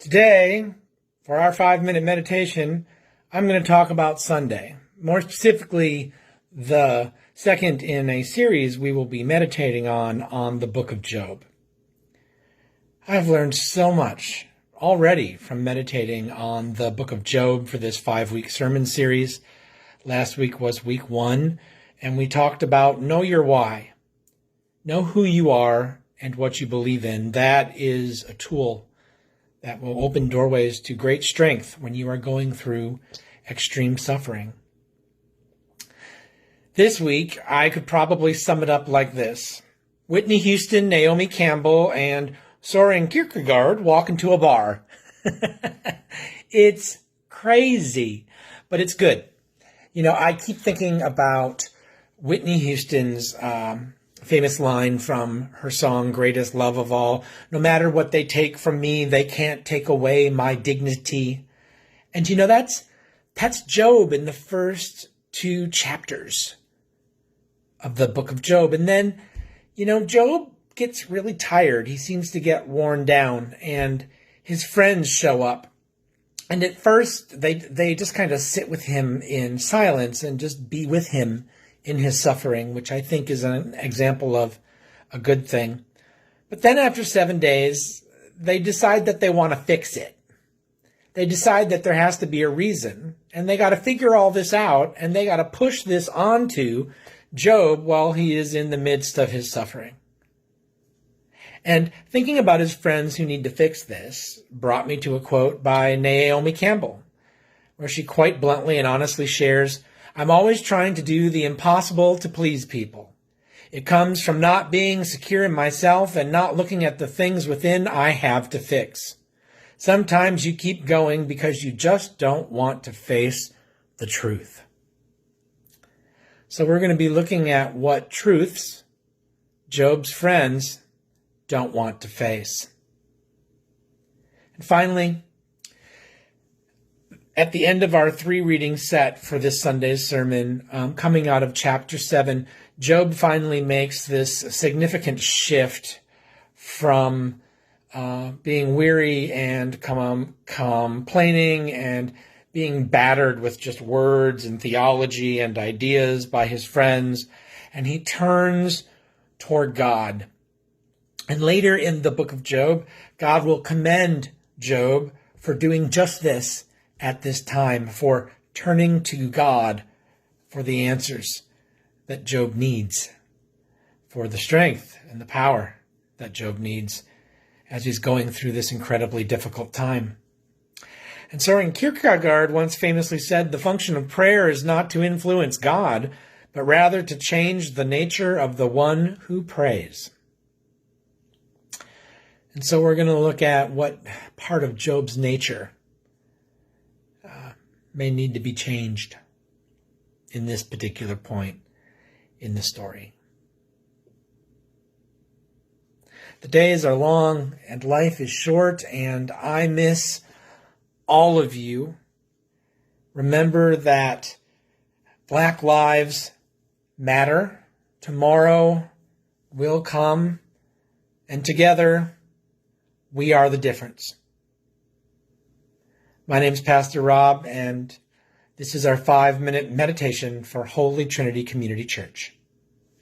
Today, for our 5-minute meditation, I'm going to talk about Sunday. More specifically, the second in a series we will be meditating on the book of Job. I've learned so much already from meditating on the book of Job for this 5-week sermon series. Last week was week 1, and we talked about know your why. Know who you are and what you believe in. That is a tool that will open doorways to great strength when you are going through extreme suffering. This week, I could probably sum it up like this. Whitney Houston, Naomi Campbell, and Soren walk into a bar. It's crazy, but it's good. You know, I keep thinking about Whitney Houston's famous line from her song, Greatest Love of All. No matter what they take from me, they can't take away my dignity. And you know, that's Job in the first 2 chapters of the book of Job. And then, you know, Job gets really tired. He seems to get worn down, and his friends show up. And at first, they just kind of sit with him in silence and just be with him in his suffering, which I think is an example of a good thing. But then after 7 days, they decide that they want to fix it. They decide that there has to be a reason, and they got to figure all this out, and they got to push this onto Job while he is in the midst of his suffering. And thinking about his friends who need to fix this brought me to a quote by Naomi Campbell, where she quite bluntly and honestly shares, "I'm always trying to do the impossible to please people. It comes from not being secure in myself and not looking at the things within I have to fix. Sometimes you keep going because you just don't want to face the truth." So we're going to be looking at what truths Job's friends don't want to face. And finally, at the end of our 3-reading set for this Sunday's sermon, coming out of chapter 7, Job finally makes this significant shift from being weary and complaining and being battered with just words and theology and ideas by his friends, and he turns toward God. And later in the book of Job, God will commend Job for doing just this at this time, for turning to God for the answers that Job needs, for the strength and the power that Job needs as he's going through this incredibly difficult time. And Soren once famously said, "The function of prayer is not to influence God, but rather to change the nature of the one who prays." And so we're going to look at what part of Job's nature may need to be changed in this particular point in the story. The days are long and life is short, and I miss all of you. Remember that Black lives matter. Tomorrow will come, and together we are the difference. My name's Pastor Rob, and this is our 5-minute meditation for Holy Trinity Community Church.